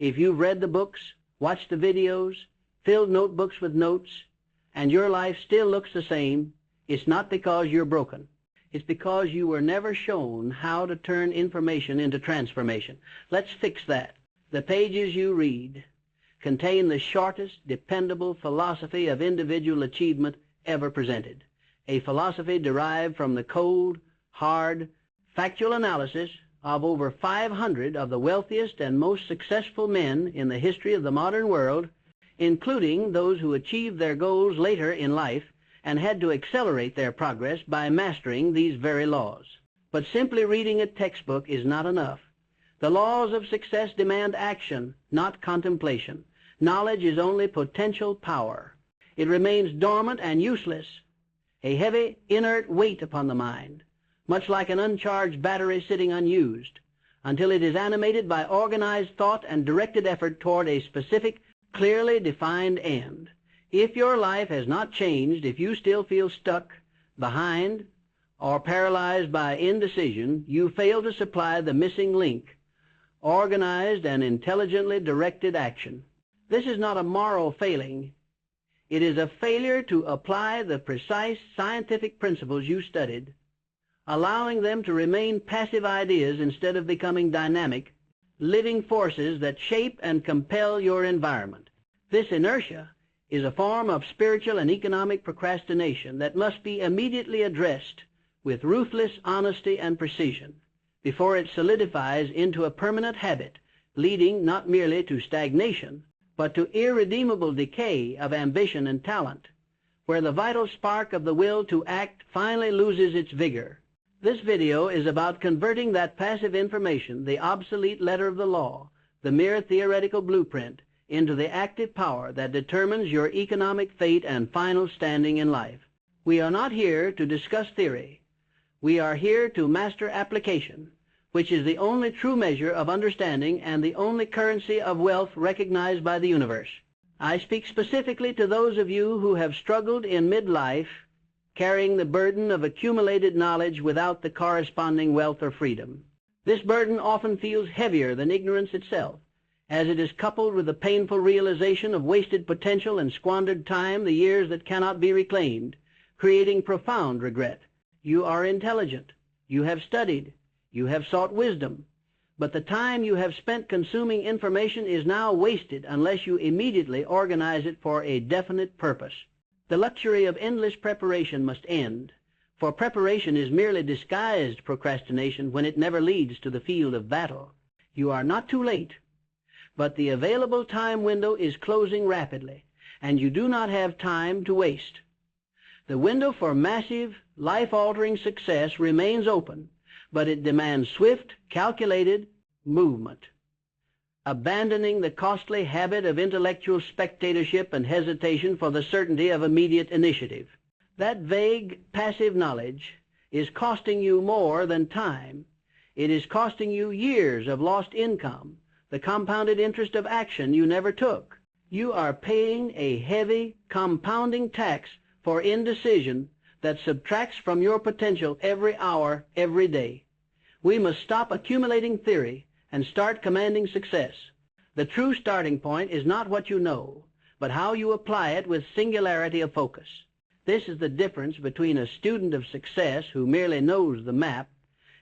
If you've read the books, watched the videos, filled notebooks with notes, and your life still looks the same, it's not because you're broken. It's because you were never shown how to turn information into transformation. Let's fix that. The pages you read contain the shortest, dependable philosophy of individual achievement ever presented. A philosophy derived from the cold, hard, factual analysis of over 500 of the wealthiest and most successful men in the history of the modern world, including those who achieved their goals later in life and had to accelerate their progress by mastering these very laws. But simply reading a textbook is not enough. The laws of success demand action, not contemplation. Knowledge is only potential power. It remains dormant and useless, a heavy, inert weight upon the mind, much like an uncharged battery sitting unused, until it is animated by organized thought and directed effort toward a specific, clearly defined end. If your life has not changed, if you still feel stuck, behind, or paralyzed by indecision, you fail to supply the missing link, organized and intelligently directed action. This is not a moral failing. It is a failure to apply the precise scientific principles you studied, allowing them to remain passive ideas instead of becoming dynamic, living forces that shape and compel your environment. This inertia is a form of spiritual and economic procrastination that must be immediately addressed with ruthless honesty and precision before it solidifies into a permanent habit, leading not merely to stagnation, but to irredeemable decay of ambition and talent, where the vital spark of the will to act finally loses its vigor. This video is about converting that passive information, the obsolete letter of the law, the mere theoretical blueprint, into the active power that determines your economic fate and final standing in life. We are not here to discuss theory. We are here to master application, which is the only true measure of understanding and the only currency of wealth recognized by the universe. I speak specifically to those of you who have struggled in midlife, carrying the burden of accumulated knowledge without the corresponding wealth or freedom. This burden often feels heavier than ignorance itself, as it is coupled with the painful realization of wasted potential and squandered time, the years that cannot be reclaimed, creating profound regret. You are intelligent. You have studied. You have sought wisdom. But the time you have spent consuming information is now wasted unless you immediately organize it for a definite purpose. The luxury of endless preparation must end, for preparation is merely disguised procrastination when it never leads to the field of battle. You are not too late, but the available time window is closing rapidly, and you do not have time to waste. The window for massive, life-altering success remains open, but it demands swift, calculated movement. Abandoning the costly habit of intellectual spectatorship and hesitation for the certainty of immediate initiative. That vague, passive knowledge is costing you more than time. It is costing you years of lost income, the compounded interest of action you never took. You are paying a heavy, compounding tax for indecision that subtracts from your potential every hour, every day. We must stop accumulating theory and start commanding success. The true starting point is not what you know, but how you apply it with singularity of focus. This is the difference between a student of success who merely knows the map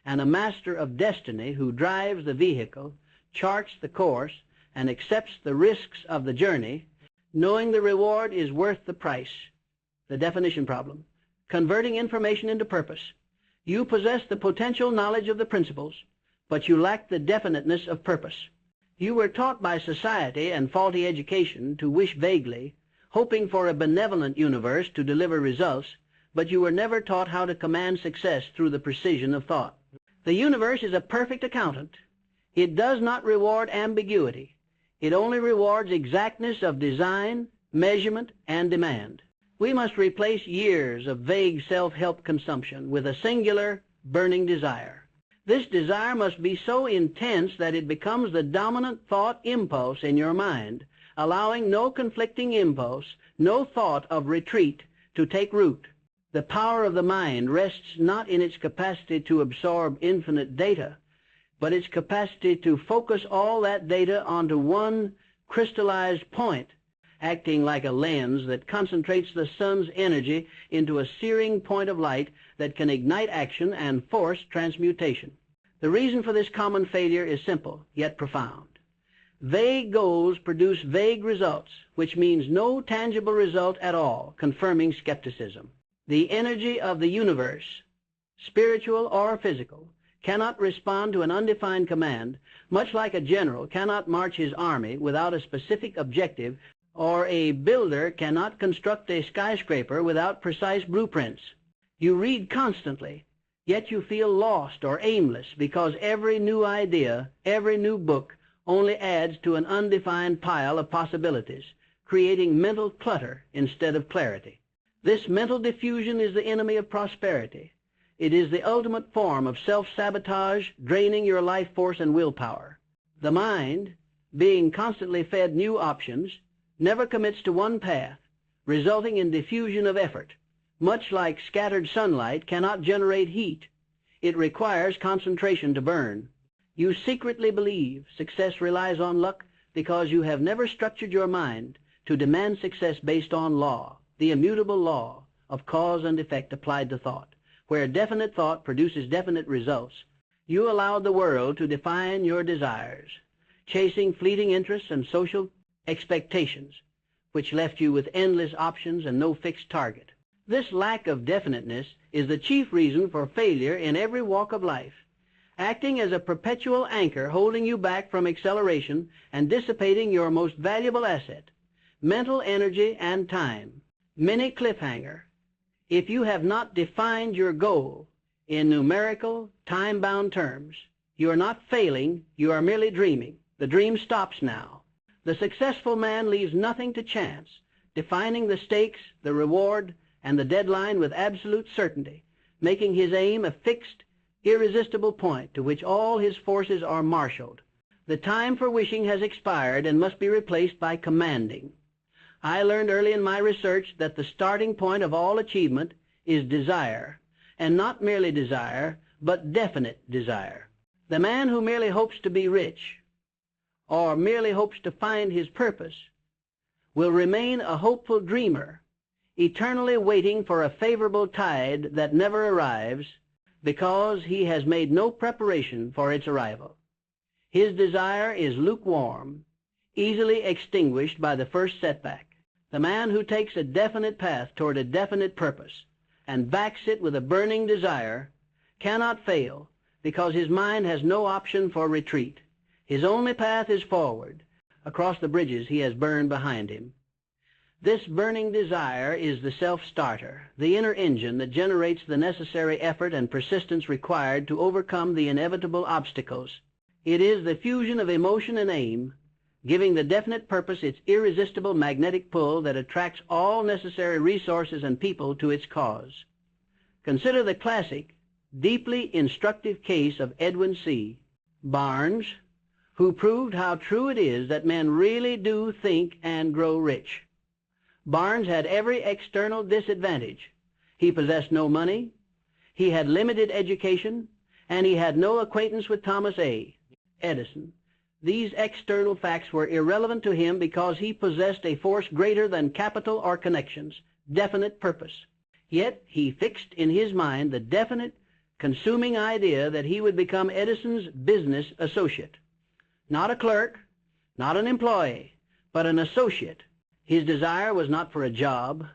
and a master of destiny who drives the vehicle, charts the course, and accepts the risks of the journey, knowing the reward is worth the price. The definition problem. Converting information into purpose. You possess the potential knowledge of the principles, but you lack the definiteness of purpose. You were taught by society and faulty education to wish vaguely, hoping for a benevolent universe to deliver results, but you were never taught how to command success through the precision of thought. The universe is a perfect accountant. It does not reward ambiguity. It only rewards exactness of design, measurement, and demand. We must replace years of vague self-help consumption with a singular, burning desire. This desire must be so intense that it becomes the dominant thought impulse in your mind, allowing no conflicting impulse, no thought of retreat to take root. The power of the mind rests not in its capacity to absorb infinite data, but its capacity to focus all that data onto one crystallized point, acting like a lens that concentrates the sun's energy into a searing point of light that can ignite action and force transmutation. The reason for this common failure is simple, yet profound. Vague goals produce vague results, which means no tangible result at all, confirming skepticism. The energy of the universe, spiritual or physical, cannot respond to an undefined command, much like a general cannot march his army without a specific objective, or a builder cannot construct a skyscraper without precise blueprints. You read constantly, yet you feel lost or aimless because every new idea, every new book only adds to an undefined pile of possibilities, creating mental clutter instead of clarity. This mental diffusion is the enemy of prosperity. It is the ultimate form of self-sabotage, draining your life force and willpower. The mind, being constantly fed new options, never commits to one path, resulting in diffusion of effort. Much like scattered sunlight cannot generate heat, it requires concentration to burn. You secretly believe success relies on luck because you have never structured your mind to demand success based on law, the immutable law of cause and effect applied to thought. Where definite thought produces definite results, you allowed the world to define your desires, chasing fleeting interests and social expectations, which left you with endless options and no fixed target. This lack of definiteness is the chief reason for failure in every walk of life, acting as a perpetual anchor holding you back from acceleration and dissipating your most valuable asset, mental energy and time. Many cliffhanger. If you have not defined your goal in numerical, time-bound terms, you are not failing, you are merely dreaming. The dream stops now. The successful man leaves nothing to chance, defining the stakes, the reward, and the deadline with absolute certainty, making his aim a fixed, irresistible point to which all his forces are marshaled. The time for wishing has expired and must be replaced by commanding. I learned early in my research that the starting point of all achievement is desire, and not merely desire, but definite desire. The man who merely hopes to be rich, or merely hopes to find his purpose, will remain a hopeful dreamer, eternally waiting for a favorable tide that never arrives because he has made no preparation for its arrival. His desire is lukewarm, easily extinguished by the first setback. The man who takes a definite path toward a definite purpose and backs it with a burning desire cannot fail because his mind has no option for retreat. His only path is forward, across the bridges he has burned behind him. This burning desire is the self-starter, the inner engine that generates the necessary effort and persistence required to overcome the inevitable obstacles. It is the fusion of emotion and aim, giving the definite purpose its irresistible magnetic pull that attracts all necessary resources and people to its cause. Consider the classic, deeply instructive case of Edwin C. Barnes, who proved how true it is that men really do think and grow rich. Barnes had every external disadvantage. He possessed no money, he had limited education, and he had no acquaintance with Thomas Edison. These external facts were irrelevant to him because he possessed a force greater than capital or connections, definite purpose. Yet he fixed in his mind the definite, consuming idea that he would become Edison's business associate. Not a clerk, not an employee, but an associate. His desire was not for a job,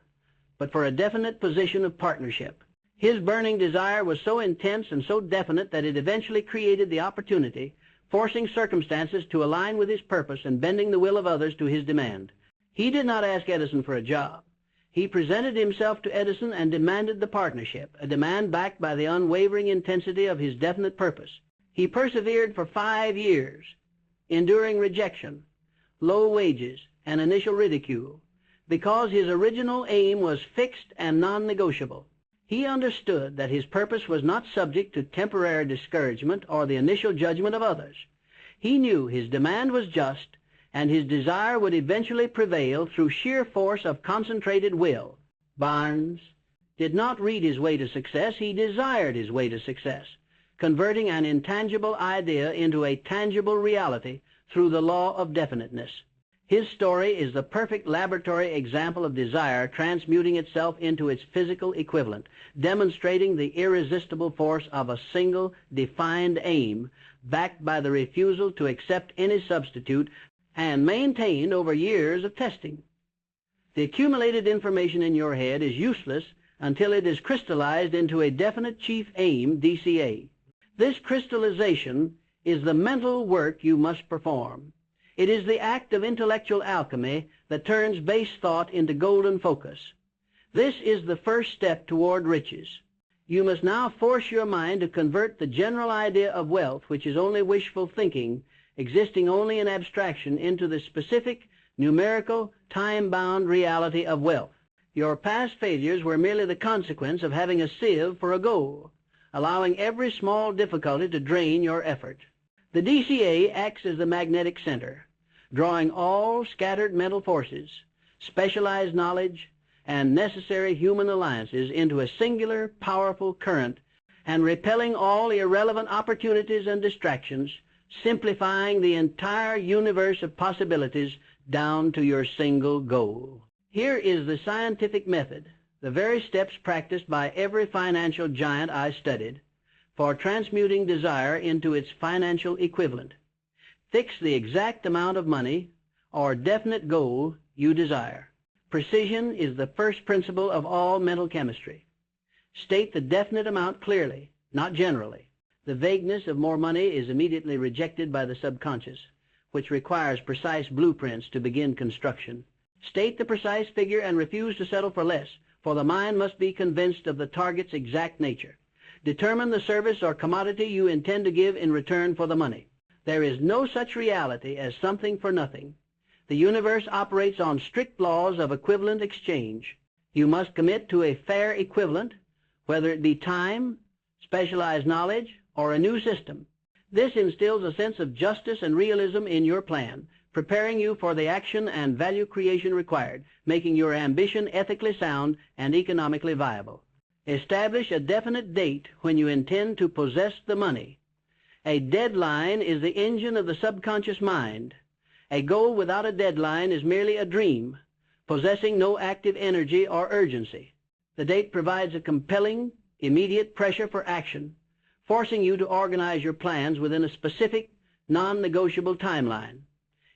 but for a definite position of partnership. His burning desire was so intense and so definite that it eventually created the opportunity, forcing circumstances to align with his purpose and bending the will of others to his demand. He did not ask Edison for a job. He presented himself to Edison and demanded the partnership, a demand backed by the unwavering intensity of his definite purpose. He persevered for 5 years, enduring rejection, low wages, and initial ridicule, because his original aim was fixed and non-negotiable. He understood that his purpose was not subject to temporary discouragement or the initial judgment of others. He knew his demand was just, and his desire would eventually prevail through sheer force of concentrated will. Barnes did not read his way to success, he desired his way to success. converting an intangible idea into a tangible reality through the law of definiteness. His story is the perfect laboratory example of desire transmuting itself into its physical equivalent, demonstrating the irresistible force of a single, defined aim, backed by the refusal to accept any substitute and maintained over years of testing. The accumulated information in your head is useless until it is crystallized into a definite chief aim, DCA. This crystallization is the mental work you must perform. It is the act of intellectual alchemy that turns base thought into golden focus. This is the first step toward riches. You must now force your mind to convert the general idea of wealth, which is only wishful thinking, existing only in abstraction, into the specific, numerical, time-bound reality of wealth. Your past failures were merely the consequence of having a sieve for a goal, allowing every small difficulty to drain your effort. The DCA acts as the magnetic center, drawing all scattered mental forces, specialized knowledge, and necessary human alliances into a singular, powerful current, and repelling all irrelevant opportunities and distractions, simplifying the entire universe of possibilities down to your single goal. Here is the scientific method, the very steps practiced by every financial giant I studied, for transmuting desire into its financial equivalent. Fix the exact amount of money or definite goal you desire. Precision is the first principle of all mental chemistry. State the definite amount clearly, not generally. The vagueness of more money is immediately rejected by the subconscious, which requires precise blueprints to begin construction. State the precise figure and refuse to settle for less, for the mind must be convinced of the target's exact nature. Determine the service or commodity you intend to give in return for the money. There is no such reality as something for nothing. The universe operates on strict laws of equivalent exchange. You must commit to a fair equivalent, whether it be time, specialized knowledge, or a new system. This instills a sense of justice and realism in your plan, preparing you for the action and value creation required, making your ambition ethically sound and economically viable. Establish a definite date when you intend to possess the money. A deadline is the engine of the subconscious mind. A goal without a deadline is merely a dream, possessing no active energy or urgency. The date provides a compelling, immediate pressure for action, forcing you to organize your plans within a specific, non-negotiable timeline,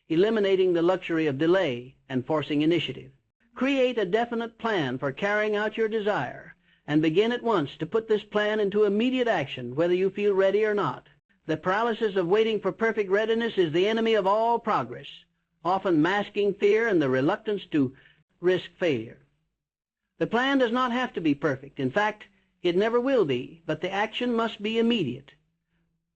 eliminating the luxury of delay and forcing initiative. Create a definite plan for carrying out your desire, and begin at once to put this plan into immediate action, whether you feel ready or not. The paralysis of waiting for perfect readiness is the enemy of all progress, often masking fear and the reluctance to risk failure. The plan does not have to be perfect. In fact, it never will be, but the action must be immediate.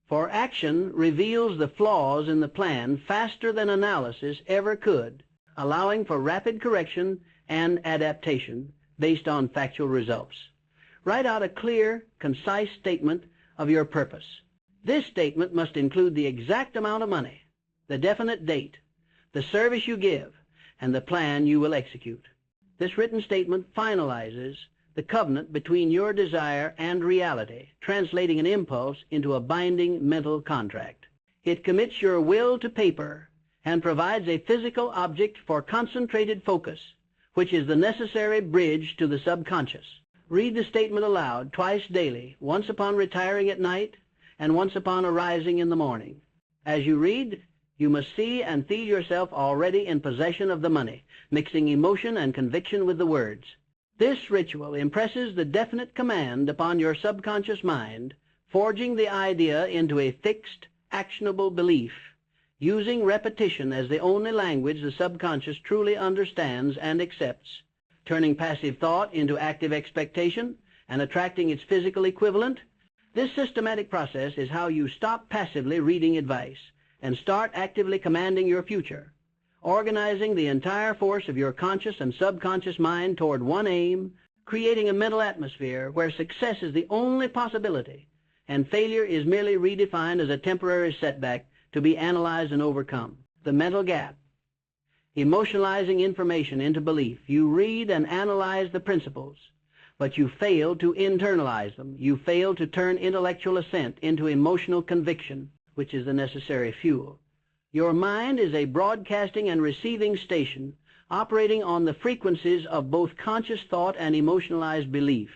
For action reveals the flaws in the plan faster than analysis ever could, allowing for rapid correction and adaptation based on factual results. Write out a clear, concise statement of your purpose. This statement must include the exact amount of money, the definite date, the service you give, and the plan you will execute. This written statement finalizes the covenant between your desire and reality, translating an impulse into a binding mental contract. It commits your will to paper and provides a physical object for concentrated focus, which is the necessary bridge to the subconscious. Read the statement aloud twice daily, once upon retiring at night and once upon arising in the morning. As you read, you must see and feel yourself already in possession of the money, mixing emotion and conviction with the words. This ritual impresses the definite command upon your subconscious mind, forging the idea into a fixed, actionable belief, using repetition as the only language the subconscious truly understands and accepts, turning passive thought into active expectation and attracting its physical equivalent. This systematic process is how you stop passively reading advice and start actively commanding your future, organizing the entire force of your conscious and subconscious mind toward one aim, creating a mental atmosphere where success is the only possibility and failure is merely redefined as a temporary setback to be analyzed and overcome. The mental gap. Emotionalizing information into belief, you read and analyze the principles, but you fail to internalize them. You fail to turn intellectual assent into emotional conviction, which is the necessary fuel. Your mind is a broadcasting and receiving station operating on the frequencies of both conscious thought and emotionalized belief.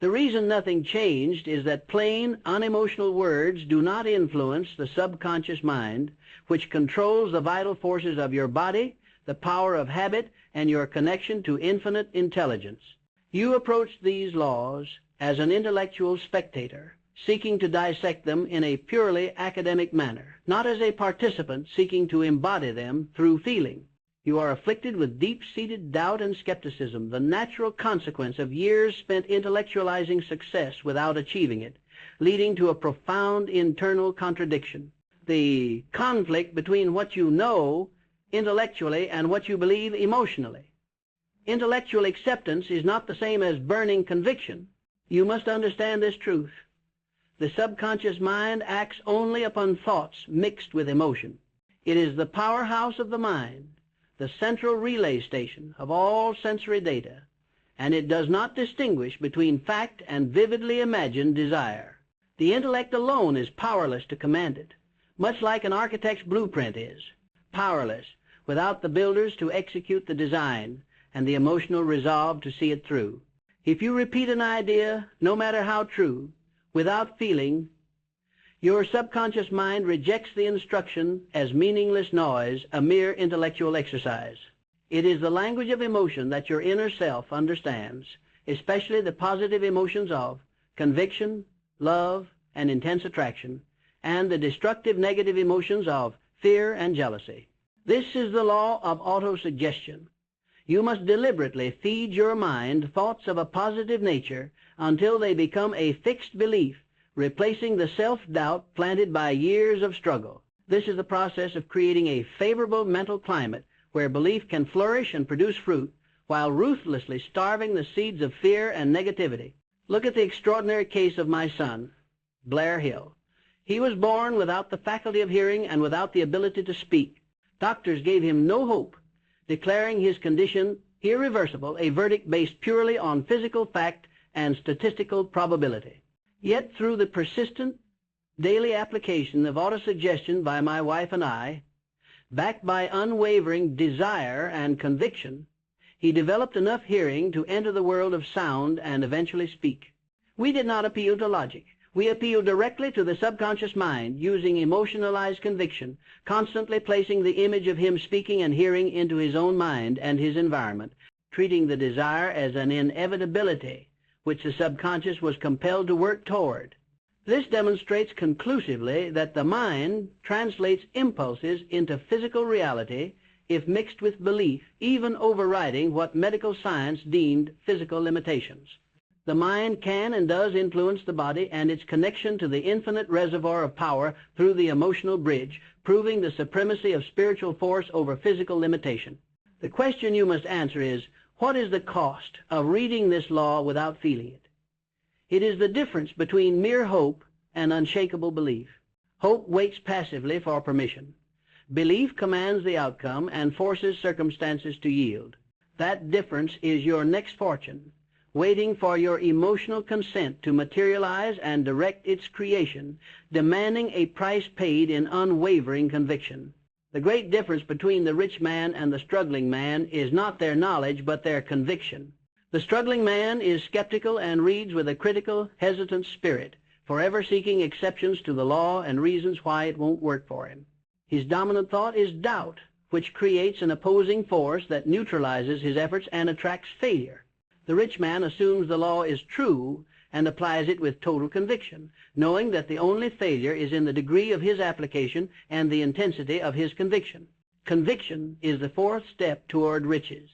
The reason nothing changed is that plain, unemotional words do not influence the subconscious mind, which controls the vital forces of your body, the power of habit, and your connection to infinite intelligence. You approach these laws as an intellectual spectator, seeking to dissect them in a purely academic manner, not as a participant seeking to embody them through feeling. You are afflicted with deep-seated doubt and skepticism, the natural consequence of years spent intellectualizing success without achieving it, leading to a profound internal contradiction. The conflict between what you know intellectually and what you believe emotionally. Intellectual acceptance is not the same as burning conviction. You must understand this truth. The subconscious mind acts only upon thoughts mixed with emotion. It is the powerhouse of the mind, the central relay station of all sensory data, and it does not distinguish between fact and vividly imagined desire. The intellect alone is powerless to command it, much like an architect's blueprint is, powerless without the builders to execute the design and the emotional resolve to see it through. If you repeat an idea, no matter how true, without feeling, your subconscious mind rejects the instruction as meaningless noise, a mere intellectual exercise. It is the language of emotion that your inner self understands, especially the positive emotions of conviction, love, and intense attraction, and the destructive negative emotions of fear and jealousy. This is the law of autosuggestion. You must deliberately feed your mind thoughts of a positive nature until they become a fixed belief, replacing the self-doubt planted by years of struggle. This is the process of creating a favorable mental climate where belief can flourish and produce fruit while ruthlessly starving the seeds of fear and negativity. Look at the extraordinary case of my son, Blair Hill. He was born without the faculty of hearing and without the ability to speak. Doctors gave him no hope, declaring his condition irreversible, a verdict based purely on physical fact and statistical probability. Yet through the persistent daily application of autosuggestion by my wife and I, backed by unwavering desire and conviction, he developed enough hearing to enter the world of sound and eventually speak. We did not appeal to logic. We appealed directly to the subconscious mind, using emotionalized conviction, constantly placing the image of him speaking and hearing into his own mind and his environment, treating the desire as an inevitability which the subconscious was compelled to work toward. This demonstrates conclusively that the mind translates impulses into physical reality if mixed with belief, even overriding what medical science deemed physical limitations. The mind can and does influence the body and its connection to the infinite reservoir of power through the emotional bridge, proving the supremacy of spiritual force over physical limitation. The question you must answer is, what is the cost of reading this law without feeling it? It is the difference between mere hope and unshakable belief. Hope waits passively for permission. Belief commands the outcome and forces circumstances to yield. That difference is your next fortune, waiting for your emotional consent to materialize and direct its creation, demanding a price paid in unwavering conviction. The great difference between the rich man and the struggling man is not their knowledge, but their conviction. The struggling man is skeptical and reads with a critical, hesitant spirit, forever seeking exceptions to the law and reasons why it won't work for him. His dominant thought is doubt, which creates an opposing force that neutralizes his efforts and attracts failure. The rich man assumes the law is true and applies it with total conviction, knowing that the only failure is in the degree of his application and the intensity of his conviction. Conviction is the fourth step toward riches,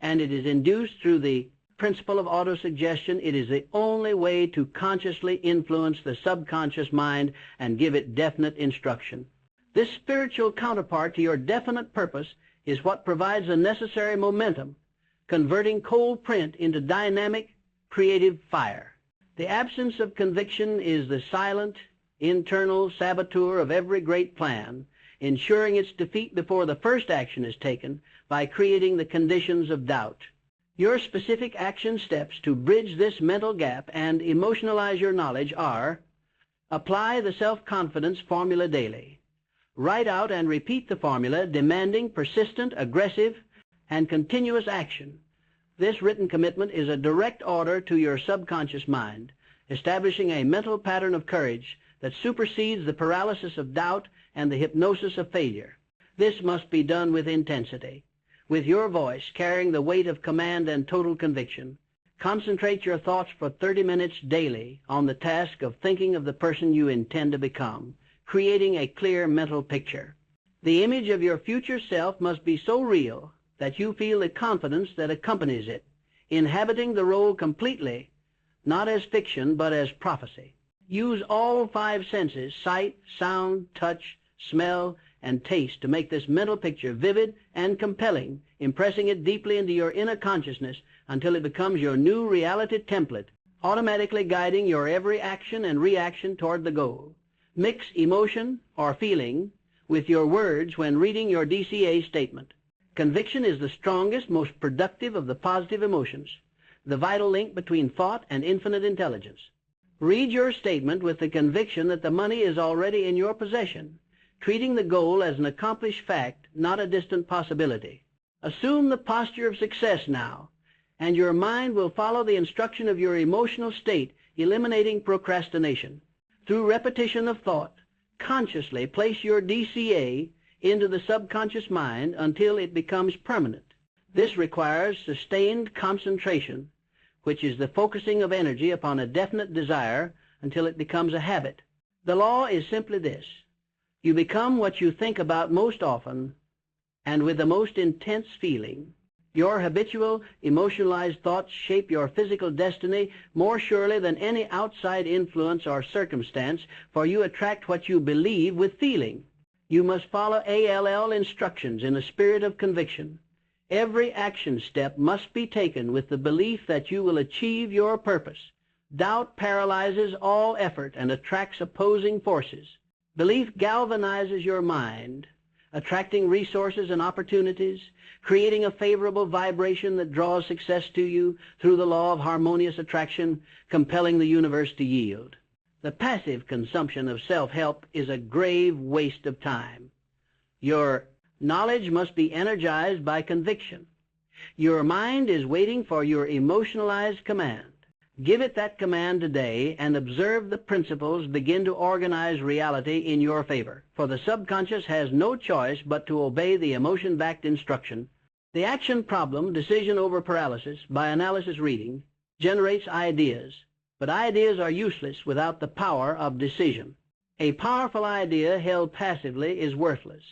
and it is induced through the principle of autosuggestion. It is the only way to consciously influence the subconscious mind and give it definite instruction. This spiritual counterpart to your definite purpose is what provides the necessary momentum, converting cold print into dynamic, creative fire. The absence of conviction is the silent, internal saboteur of every great plan, ensuring its defeat before the first action is taken by creating the conditions of doubt. Your specific action steps to bridge this mental gap and emotionalize your knowledge are: apply the self-confidence formula daily. Write out and repeat the formula, demanding persistent, aggressive, and continuous action. This written commitment is a direct order to your subconscious mind, establishing a mental pattern of courage that supersedes the paralysis of doubt and the hypnosis of failure. This must be done with intensity, with your voice carrying the weight of command and total conviction. Concentrate your thoughts for 30 minutes daily on the task of thinking of the person you intend to become, creating a clear mental picture. The image of your future self must be so real that you feel the confidence that accompanies it, inhabiting the role completely, not as fiction, but as prophecy. Use all 5 senses, sight, sound, touch, smell, and taste, to make this mental picture vivid and compelling, impressing it deeply into your inner consciousness until it becomes your new reality template, automatically guiding your every action and reaction toward the goal. Mix emotion or feeling with your words when reading your DCA statement. Conviction is the strongest, most productive of the positive emotions, the vital link between thought and infinite intelligence. Read your statement with the conviction that the money is already in your possession, treating the goal as an accomplished fact, not a distant possibility. Assume the posture of success now, and your mind will follow the instruction of your emotional state, eliminating procrastination. Through repetition of thought, consciously place your DCA into the subconscious mind until it becomes permanent. This requires sustained concentration, which is the focusing of energy upon a definite desire until it becomes a habit. The law is simply this: you become what you think about most often and with the most intense feeling. Your habitual, emotionalized thoughts shape your physical destiny more surely than any outside influence or circumstance, for you attract what you believe with feeling. You must follow ALL instructions in a spirit of conviction. Every action step must be taken with the belief that you will achieve your purpose. Doubt paralyzes all effort and attracts opposing forces. Belief galvanizes your mind, attracting resources and opportunities, creating a favorable vibration that draws success to you through the law of harmonious attraction, compelling the universe to yield. The passive consumption of self-help is a grave waste of time. Your knowledge must be energized by conviction. Your mind is waiting for your emotionalized command. Give it that command today and observe the principles begin to organize reality in your favor, for the subconscious has no choice but to obey the emotion-backed instruction. The action problem, decision over paralysis, by analysis reading, generates ideas, but ideas are useless without the power of decision. A powerful idea held passively is worthless.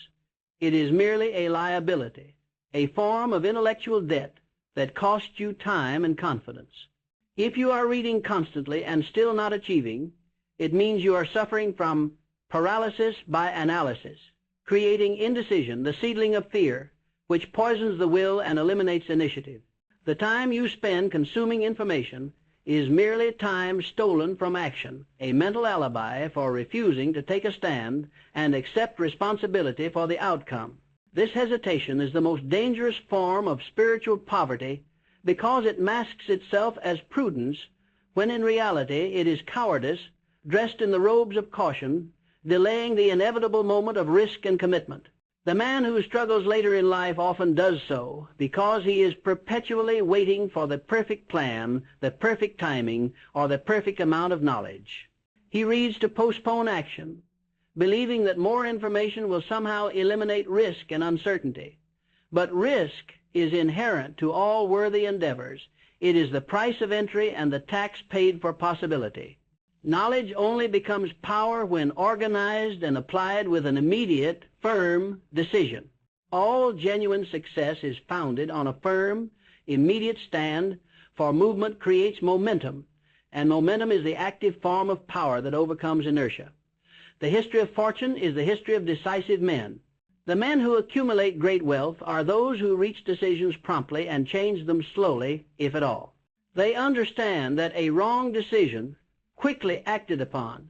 It is merely a liability, a form of intellectual debt that costs you time and confidence. If you are reading constantly and still not achieving, it means you are suffering from paralysis by analysis, creating indecision, the seedling of fear, which poisons the will and eliminates initiative. The time you spend consuming information is merely time stolen from action, a mental alibi for refusing to take a stand and accept responsibility for the outcome. This hesitation is the most dangerous form of spiritual poverty because it masks itself as prudence when in reality it is cowardice dressed in the robes of caution, delaying the inevitable moment of risk and commitment. The man who struggles later in life often does so because he is perpetually waiting for the perfect plan, the perfect timing, or the perfect amount of knowledge. He reads to postpone action, believing that more information will somehow eliminate risk and uncertainty. But risk is inherent to all worthy endeavors. It is the price of entry and the tax paid for possibility. Knowledge only becomes power when organized and applied with an immediate, firm decision. All genuine success is founded on a firm, immediate stand, for movement creates momentum, and momentum is the active form of power that overcomes inertia. The history of fortune is the history of decisive men. The men who accumulate great wealth are those who reach decisions promptly and change them slowly, if at all. They understand that a wrong decision, quickly acted upon,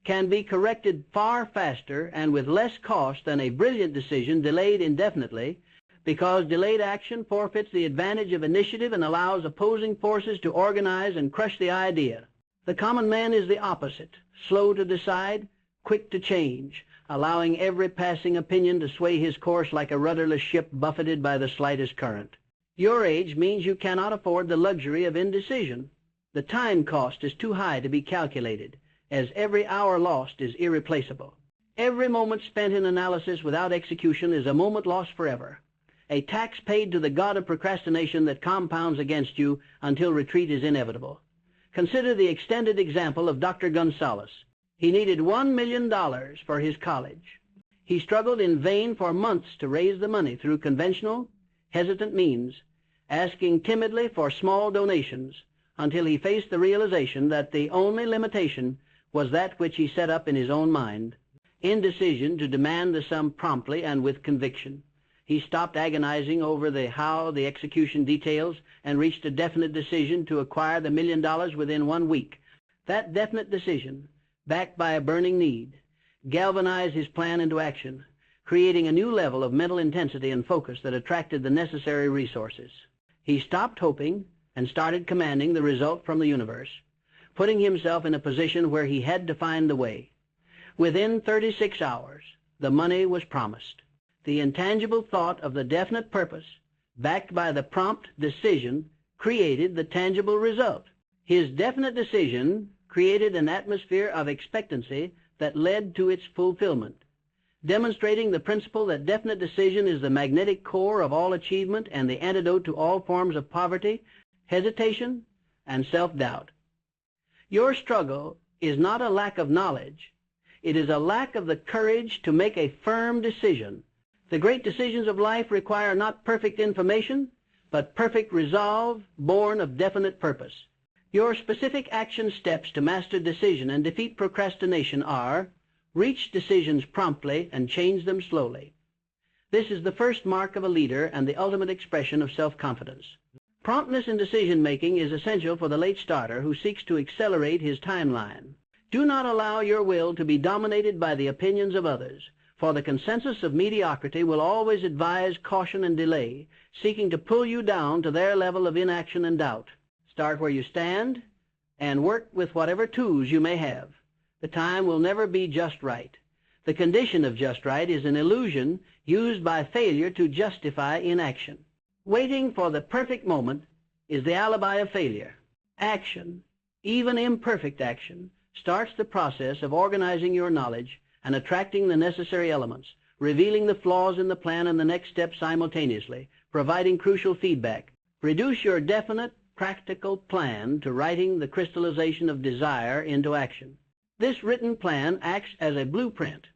can be corrected far faster and with less cost than a brilliant decision delayed indefinitely, because delayed action forfeits the advantage of initiative and allows opposing forces to organize and crush the idea. The common man is the opposite, slow to decide, quick to change, allowing every passing opinion to sway his course like a rudderless ship buffeted by the slightest current. Your age means you cannot afford the luxury of indecision. The time cost is too high to be calculated, as every hour lost is irreplaceable. Every moment spent in analysis without execution is a moment lost forever, a tax paid to the god of procrastination that compounds against you until retreat is inevitable. Consider the extended example of Dr. Gonzalez. He needed $1 million for his college. He struggled in vain for months to raise the money through conventional, hesitant means, asking timidly for small donations until he faced the realization that the only limitation was that which he set up in his own mind, indecision to demand the sum promptly and with conviction. He stopped agonizing over the execution details and reached a definite decision to acquire the $1 million within 1 week. That definite decision, backed by a burning need, galvanized his plan into action, creating a new level of mental intensity and focus that attracted the necessary resources. He stopped hoping and started commanding the result from the universe, putting himself in a position where he had to find the way. Within 36 hours, the money was promised. The intangible thought of the definite purpose, backed by the prompt decision, created the tangible result. His definite decision created an atmosphere of expectancy that led to its fulfillment, demonstrating the principle that definite decision is the magnetic core of all achievement and the antidote to all forms of poverty, hesitation, and self-doubt. Your struggle is not a lack of knowledge. It is a lack of the courage to make a firm decision. The great decisions of life require not perfect information, but perfect resolve born of definite purpose. Your specific action steps to master decision and defeat procrastination are: reach decisions promptly and change them slowly. This is the first mark of a leader and the ultimate expression of self-confidence. Promptness in decision-making is essential for the late starter who seeks to accelerate his timeline. Do not allow your will to be dominated by the opinions of others, for the consensus of mediocrity will always advise caution and delay, seeking to pull you down to their level of inaction and doubt. Start where you stand and work with whatever tools you may have. The time will never be just right. The condition of just right is an illusion used by failure to justify inaction. Waiting for the perfect moment is the alibi of failure. Action, even imperfect action, starts the process of organizing your knowledge and attracting the necessary elements, revealing the flaws in the plan and the next step simultaneously, providing crucial feedback. Reduce your definite, practical plan to writing the crystallization of desire into action. This written plan acts as a blueprint,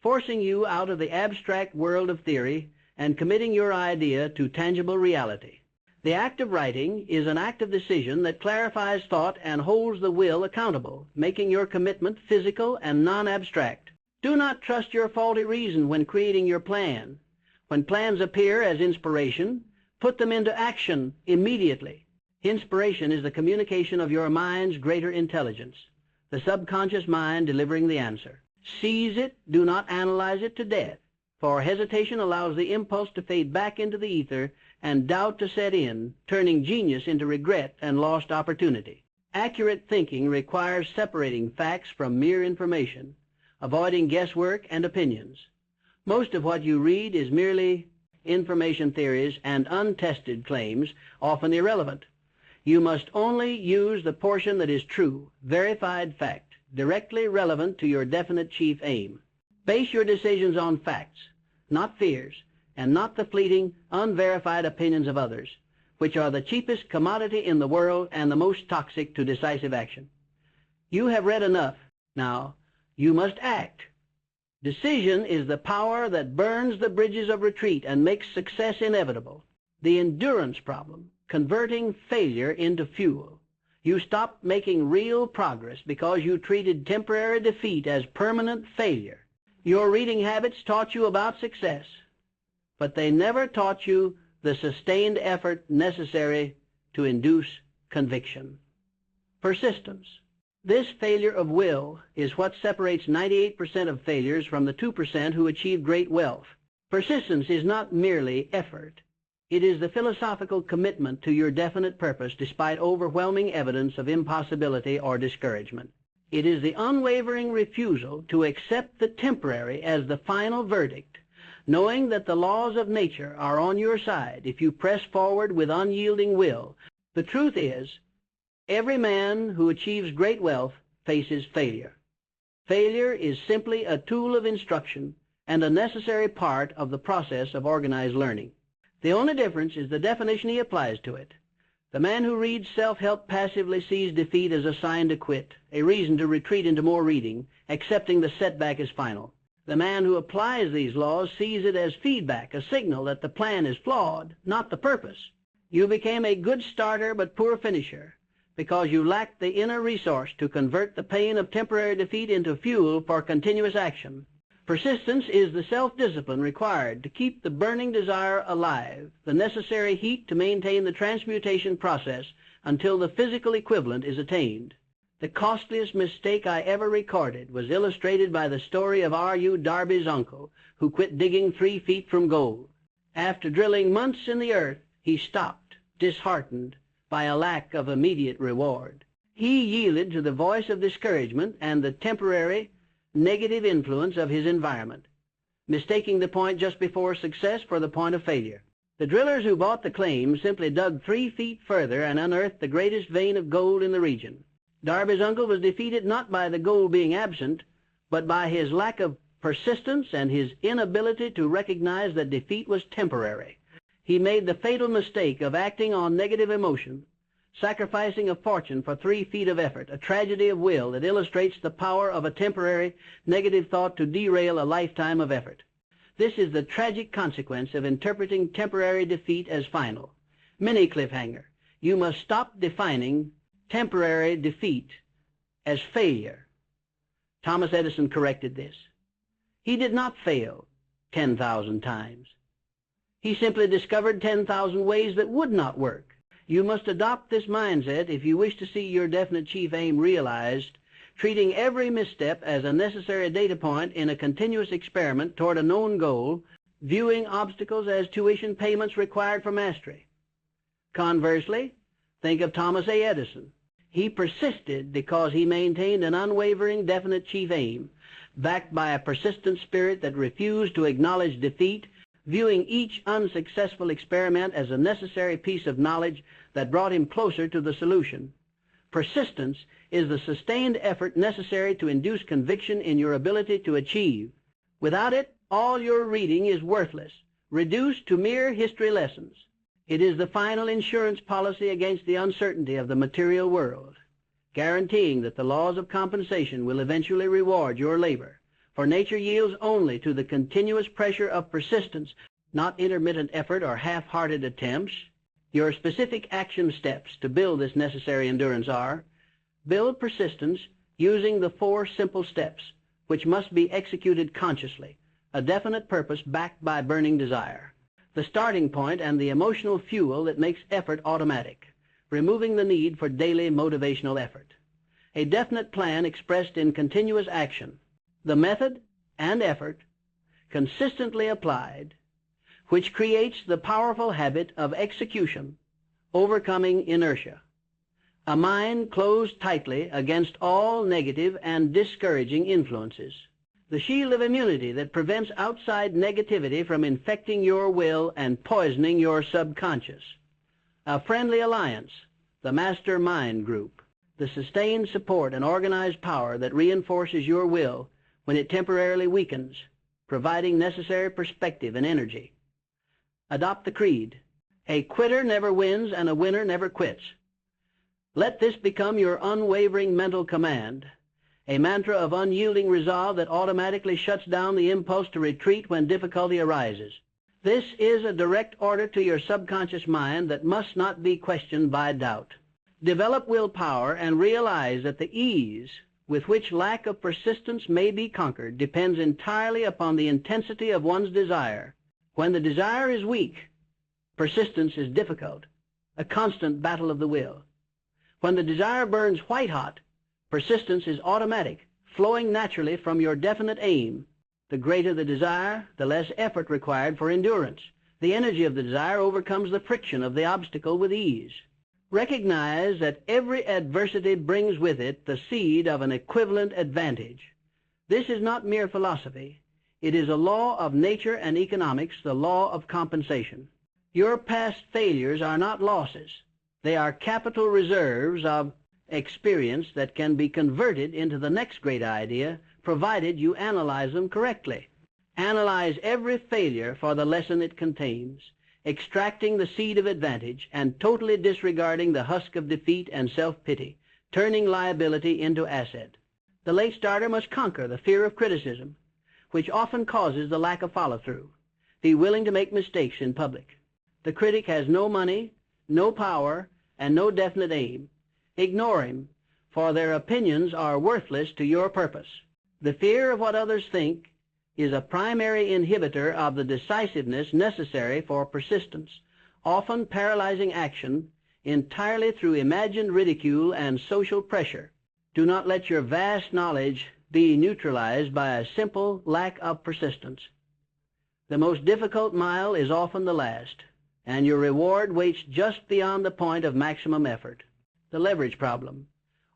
forcing you out of the abstract world of theory and committing your idea to tangible reality. The act of writing is an act of decision that clarifies thought and holds the will accountable, making your commitment physical and non-abstract. Do not trust your faulty reason when creating your plan. When plans appear as inspiration, put them into action immediately. Inspiration is the communication of your mind's greater intelligence, the subconscious mind delivering the answer. Seize it, do not analyze it to death, for hesitation allows the impulse to fade back into the ether and doubt to set in, turning genius into regret and lost opportunity. Accurate thinking requires separating facts from mere information, avoiding guesswork and opinions. Most of what you read is merely information theories and untested claims, often irrelevant. You must only use the portion that is true, verified fact, directly relevant to your definite chief aim. Base your decisions on facts, not fears, and not the fleeting, unverified opinions of others, which are the cheapest commodity in the world and the most toxic to decisive action. You have read enough. Now, you must act. Decision is the power that burns the bridges of retreat and makes success inevitable. The endurance problem, converting failure into fuel. You stopped making real progress because you treated temporary defeat as permanent failure. Your reading habits taught you about success, but they never taught you the sustained effort necessary to induce conviction. Persistence. This failure of will is what separates 98% of failures from the 2% who achieve great wealth. Persistence is not merely effort. It is the philosophical commitment to your definite purpose despite overwhelming evidence of impossibility or discouragement. It is the unwavering refusal to accept the temporary as the final verdict, knowing that the laws of nature are on your side if you press forward with unyielding will. The truth is, every man who achieves great wealth faces failure. Failure is simply a tool of instruction and a necessary part of the process of organized learning. The only difference is the definition he applies to it. The man who reads self-help passively sees defeat as a sign to quit, a reason to retreat into more reading, accepting the setback as final. The man who applies these laws sees it as feedback, a signal that the plan is flawed, not the purpose. You became a good starter but poor finisher because you lacked the inner resource to convert the pain of temporary defeat into fuel for continuous action. Persistence is the self-discipline required to keep the burning desire alive, the necessary heat to maintain the transmutation process until the physical equivalent is attained. The costliest mistake I ever recorded was illustrated by the story of R.U. Darby's uncle, who quit digging 3 feet from gold. After drilling months in the earth, he stopped, disheartened by a lack of immediate reward. He yielded to the voice of discouragement and the temporary negative influence of his environment, mistaking the point just before success for the point of failure. The drillers who bought the claim simply dug 3 feet further and unearthed the greatest vein of gold in the region. Darby's uncle was defeated not by the gold being absent, but by his lack of persistence and his inability to recognize that defeat was temporary. He made the fatal mistake of acting on negative emotion, sacrificing a fortune for 3 feet of effort, a tragedy of will that illustrates the power of a temporary negative thought to derail a lifetime of effort. This is the tragic consequence of interpreting temporary defeat as final. Mini cliffhanger. You must stop defining temporary defeat as failure. Thomas Edison corrected this. He did not fail 10,000 times. He simply discovered 10,000 ways that would not work. You must adopt this mindset if you wish to see your definite chief aim realized, treating every misstep as a necessary data point in a continuous experiment toward a known goal, viewing obstacles as tuition payments required for mastery. Conversely, think of Thomas A. Edison. He persisted because he maintained an unwavering definite chief aim, backed by a persistent spirit that refused to acknowledge defeat, viewing each unsuccessful experiment as a necessary piece of knowledge that brought him closer to the solution. Persistence is the sustained effort necessary to induce conviction in your ability to achieve. Without it, all your reading is worthless, reduced to mere history lessons. It is the final insurance policy against the uncertainty of the material world, guaranteeing that the laws of compensation will eventually reward your labor, for nature yields only to the continuous pressure of persistence, not intermittent effort or half-hearted attempts. Your specific action steps to build this necessary endurance are: build persistence using the 4 simple steps, which must be executed consciously, a definite purpose backed by burning desire. The starting point and the emotional fuel that makes effort automatic, removing the need for daily motivational effort. A definite plan expressed in continuous action. The method and effort consistently applied, which creates the powerful habit of execution, overcoming inertia. A mind closed tightly against all negative and discouraging influences. The shield of immunity that prevents outside negativity from infecting your will and poisoning your subconscious. A friendly alliance, the master mind group. The sustained support and organized power that reinforces your will when it temporarily weakens, providing necessary perspective and energy. Adopt the creed. A quitter never wins and a winner never quits. Let this become your unwavering mental command, a mantra of unyielding resolve that automatically shuts down the impulse to retreat when difficulty arises. This is a direct order to your subconscious mind that must not be questioned by doubt. Develop willpower and realize that the ease with which lack of persistence may be conquered depends entirely upon the intensity of one's desire. When the desire is weak, persistence is difficult, a constant battle of the will. When the desire burns white hot, persistence is automatic, flowing naturally from your definite aim, The greater the desire, the less effort required for endurance. The energy of the desire overcomes the friction of the obstacle with ease. Recognize that every adversity brings with it the seed of an equivalent advantage. This is not mere philosophy. It is a law of nature and economics, the law of compensation. Your past failures are not losses. They are capital reserves of experience that can be converted into the next great idea, provided you analyze them correctly. Analyze every failure for the lesson it contains, extracting the seed of advantage and totally disregarding the husk of defeat and self-pity, turning liability into asset. The late starter must conquer the fear of criticism, which often causes the lack of follow-through. Be willing to make mistakes in public. The critic has no money, no power, and no definite aim. Ignore him, for their opinions are worthless to your purpose. The fear of what others think is a primary inhibitor of the decisiveness necessary for persistence, often paralyzing action entirely through imagined ridicule and social pressure. Do not let your vast knowledge be neutralized by a simple lack of persistence. The most difficult mile is often the last, and your reward waits just beyond the point of maximum effort. The leverage problem.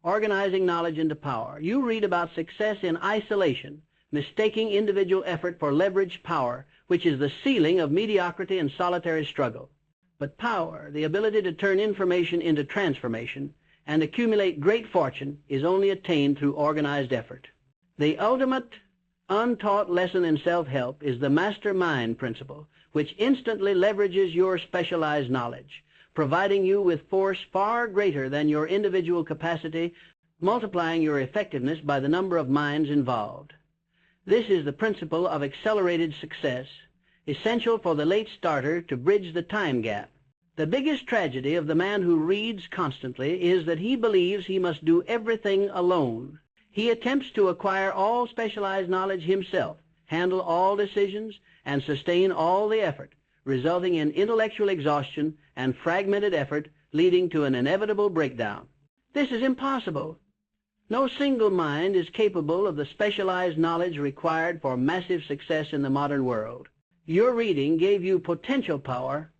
Organizing knowledge into power. You read about success in isolation, mistaking individual effort for leveraged power, which is the ceiling of mediocrity and solitary struggle. But power, the ability to turn information into transformation and accumulate great fortune, is only attained through organized effort. The ultimate untaught lesson in self-help is the mastermind principle, which instantly leverages your specialized knowledge, providing you with force far greater than your individual capacity, multiplying your effectiveness by the number of minds involved. This is the principle of accelerated success, essential for the late starter to bridge the time gap. The biggest tragedy of the man who reads constantly is that he believes he must do everything alone. He attempts to acquire all specialized knowledge himself, handle all decisions, and sustain all the effort, resulting in intellectual exhaustion and fragmented effort, leading to an inevitable breakdown. This is impossible. No single mind is capable of the specialized knowledge required for massive success in the modern world. Your reading gave you potential power,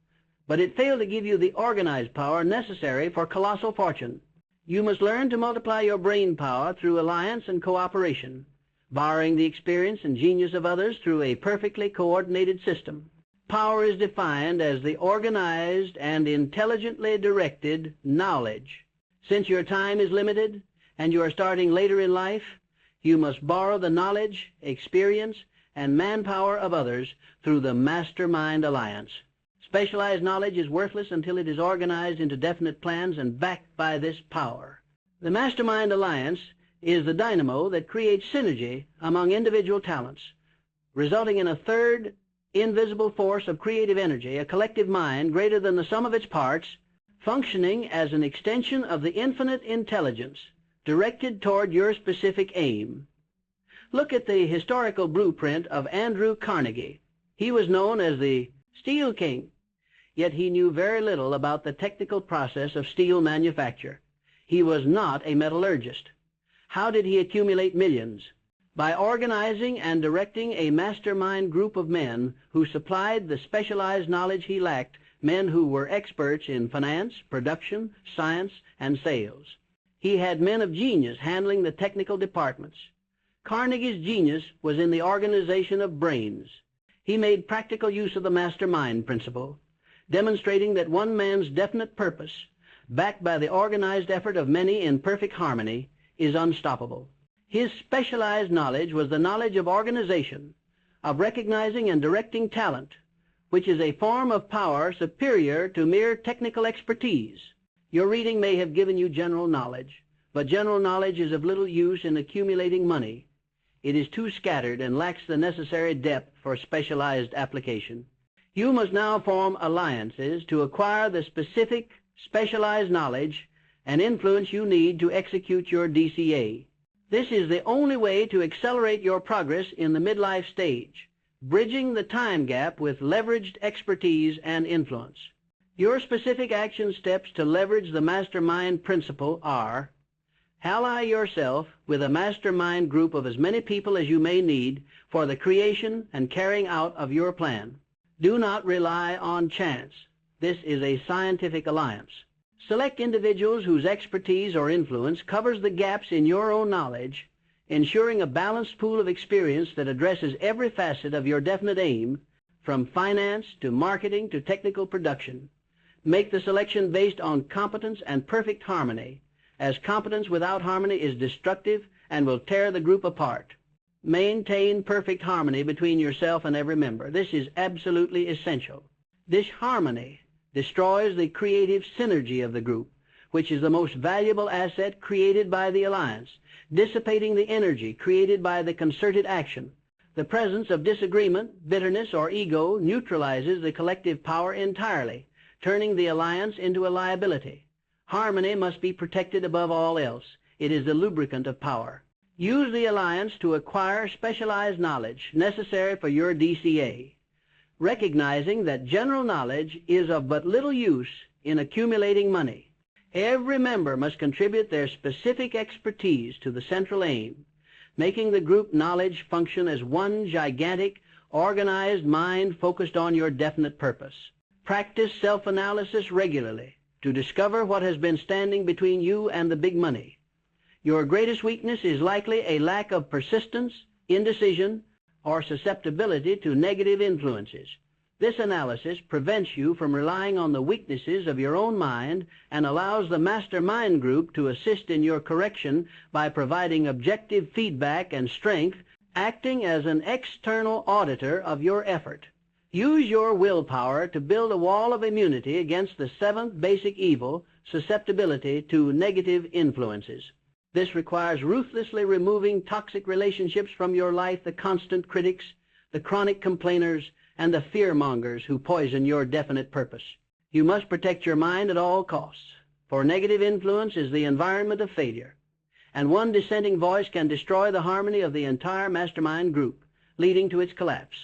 but it failed to give you the organized power necessary for colossal fortune. You must learn to multiply your brain power through alliance and cooperation, borrowing the experience and genius of others through a perfectly coordinated system. Power is defined as the organized and intelligently directed knowledge. Since your time is limited and you are starting later in life, you must borrow the knowledge, experience, and manpower of others through the Mastermind Alliance. Specialized knowledge is worthless until it is organized into definite plans and backed by this power. The Mastermind Alliance is the dynamo that creates synergy among individual talents, resulting in a third invisible force of creative energy, a collective mind greater than the sum of its parts, functioning as an extension of the infinite intelligence directed toward your specific aim. Look at the historical blueprint of Andrew Carnegie. He was known as the Steel King, yet he knew very little about the technical process of steel manufacture. He was not a metallurgist. How did he accumulate millions? By organizing and directing a mastermind group of men who supplied the specialized knowledge he lacked, men who were experts in finance, production, science, and sales. He had men of genius handling the technical departments. Carnegie's genius was in the organization of brains. He made practical use of the mastermind principle, demonstrating that one man's definite purpose, backed by the organized effort of many in perfect harmony, is unstoppable. His specialized knowledge was the knowledge of organization, of recognizing and directing talent, which is a form of power superior to mere technical expertise. Your reading may have given you general knowledge, but general knowledge is of little use in accumulating money. It is too scattered and lacks the necessary depth for specialized application. You must now form alliances to acquire the specific, specialized knowledge and influence you need to execute your DCA. This is the only way to accelerate your progress in the midlife stage, bridging the time gap with leveraged expertise and influence. Your specific action steps to leverage the mastermind principle are: Ally yourself with a mastermind group of as many people as you may need for the creation and carrying out of your plan. Do not rely on chance. This is a scientific alliance. Select individuals whose expertise or influence covers the gaps in your own knowledge, ensuring a balanced pool of experience that addresses every facet of your definite aim, from finance to marketing to technical production. Make the selection based on competence and perfect harmony, as competence without harmony is destructive and will tear the group apart. Maintain perfect harmony between yourself and every member. This is absolutely essential. This harmony destroys the creative synergy of the group, which is the most valuable asset created by the alliance, dissipating the energy created by the concerted action. The presence of disagreement, bitterness, or ego neutralizes the collective power entirely, turning the alliance into a liability. Harmony must be protected above all else. It is the lubricant of power. Use the alliance to acquire specialized knowledge necessary for your DCA, recognizing that general knowledge is of but little use in accumulating money. Every member must contribute their specific expertise to the central aim, making the group knowledge function as one gigantic, organized mind focused on your definite purpose. Practice self-analysis regularly to discover what has been standing between you and the big money. Your greatest weakness is likely a lack of persistence, indecision, or susceptibility to negative influences. This analysis prevents you from relying on the weaknesses of your own mind and allows the mastermind group to assist in your correction by providing objective feedback and strength, acting as an external auditor of your effort. Use your willpower to build a wall of immunity against the seventh basic evil, susceptibility to negative influences. This requires ruthlessly removing toxic relationships from your life, the constant critics, the chronic complainers, and the fear-mongers who poison your definite purpose. You must protect your mind at all costs, for negative influence is the environment of failure, and one dissenting voice can destroy the harmony of the entire mastermind group, leading to its collapse.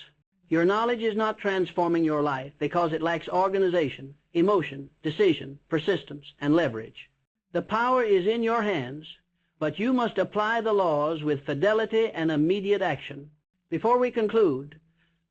Your knowledge is not transforming your life because it lacks organization, emotion, decision, persistence, and leverage. The power is in your hands, but you must apply the laws with fidelity and immediate action. Before we conclude,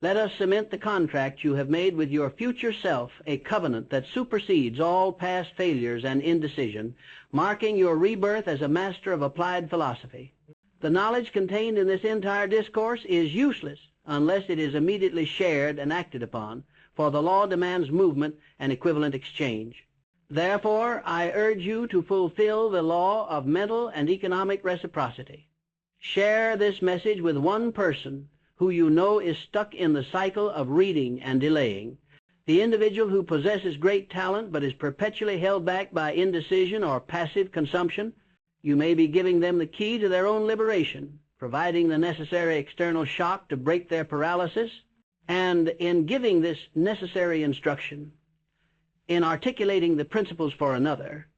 let us cement the contract you have made with your future self, a covenant that supersedes all past failures and indecision, marking your rebirth as a master of applied philosophy. The knowledge contained in this entire discourse is useless unless it is immediately shared and acted upon, for the law demands movement and equivalent exchange. Therefore, I urge you to fulfill the law of mental and economic reciprocity. Share this message with one person who you know is stuck in the cycle of reading and delaying. The individual who possesses great talent but is perpetually held back by indecision or passive consumption. You may be giving them the key to their own liberation, providing the necessary external shock to break their paralysis. And in giving this necessary instruction, in articulating the principles for another,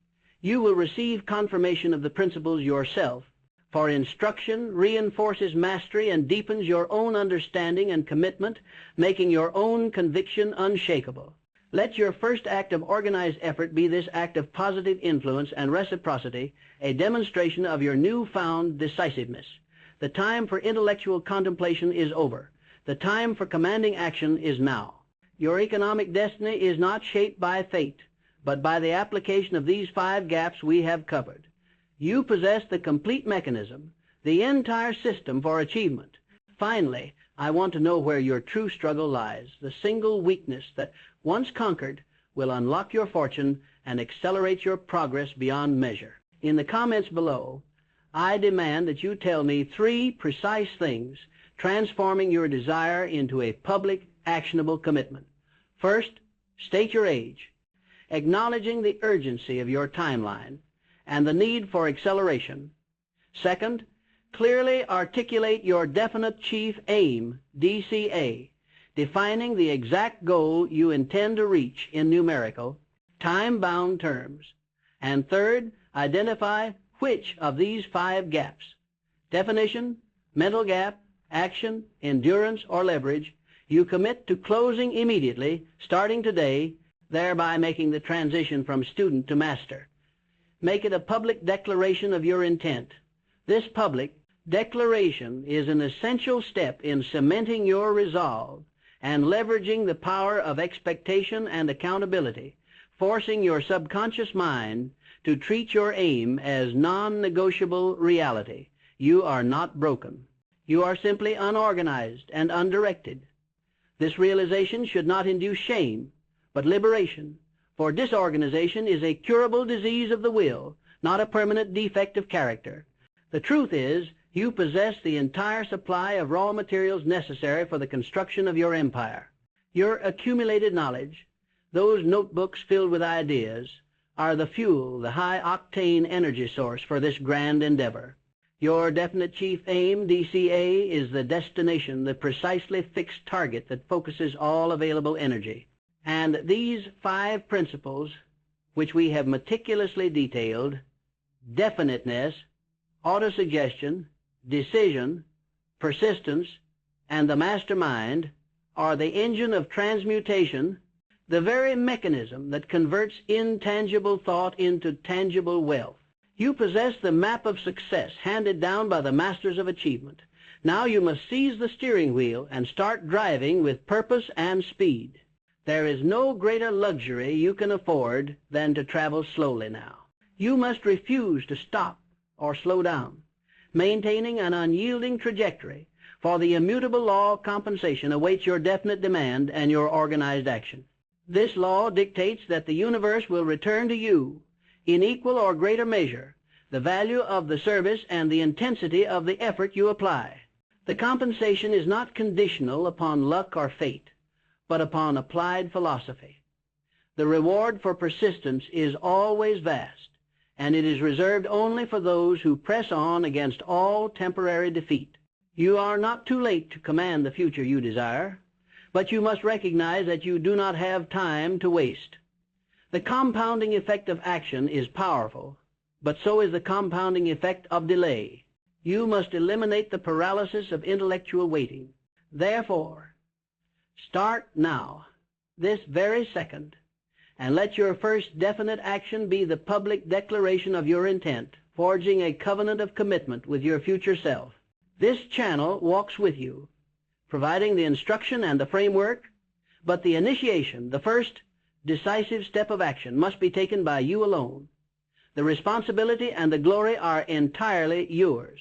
you will receive confirmation of the principles yourself, for instruction reinforces mastery and deepens your own understanding and commitment, making your own conviction unshakable. Let your first act of organized effort be this act of positive influence and reciprocity, a demonstration of your newfound decisiveness. The time for intellectual contemplation is over. The time for commanding action is now. Your economic destiny is not shaped by fate, but by the application of these 5 gaps we have covered. You possess the complete mechanism, the entire system for achievement. Finally, I want to know where your true struggle lies, the single weakness that, once conquered, will unlock your fortune and accelerate your progress beyond measure. In the comments below, I demand that you tell me 3 precise things transforming your desire into a public, actionable commitment. First, state your age, acknowledging the urgency of your timeline and the need for acceleration. Second, clearly articulate your definite chief aim, DCA, defining the exact goal you intend to reach in numerical, time-bound terms. And third, identify which of these 5 gaps, definition, mental gap, action, endurance, or leverage, you commit to closing immediately, starting today, thereby making the transition from student to master. Make it a public declaration of your intent. This public declaration is an essential step in cementing your resolve and leveraging the power of expectation and accountability, forcing your subconscious mind to treat your aim as non-negotiable reality. You are not broken. You are simply unorganized and undirected. This realization should not induce shame, but liberation, for disorganization is a curable disease of the will, not a permanent defect of character. The truth is, you possess the entire supply of raw materials necessary for the construction of your empire. Your accumulated knowledge, those notebooks filled with ideas, are the fuel, the high-octane energy source for this grand endeavor. Your definite chief aim, DCA, is the destination, the precisely fixed target that focuses all available energy. And these 5 principles, which we have meticulously detailed, definiteness, autosuggestion, decision, persistence, and the mastermind, are the engine of transmutation, the very mechanism that converts intangible thought into tangible wealth. You possess the map of success handed down by the masters of achievement. Now you must seize the steering wheel and start driving with purpose and speed. There is no greater luxury you can afford than to travel slowly now. You must refuse to stop or slow down, maintaining an unyielding trajectory, for the immutable law of compensation awaits your definite demand and your organized action. This law dictates that the universe will return to you, in equal or greater measure, the value of the service and the intensity of the effort you apply. The compensation is not conditional upon luck or fate, but upon applied philosophy. The reward for persistence is always vast, and it is reserved only for those who press on against all temporary defeat. You are not too late to command the future you desire, but you must recognize that you do not have time to waste. The compounding effect of action is powerful, but so is the compounding effect of delay. You must eliminate the paralysis of intellectual waiting. Therefore, start now, this very second, and let your first definite action be the public declaration of your intent, forging a covenant of commitment with your future self. This channel walks with you, providing the instruction and the framework, but the initiation, the first decisive step of action, must be taken by you alone. The responsibility and the glory are entirely yours.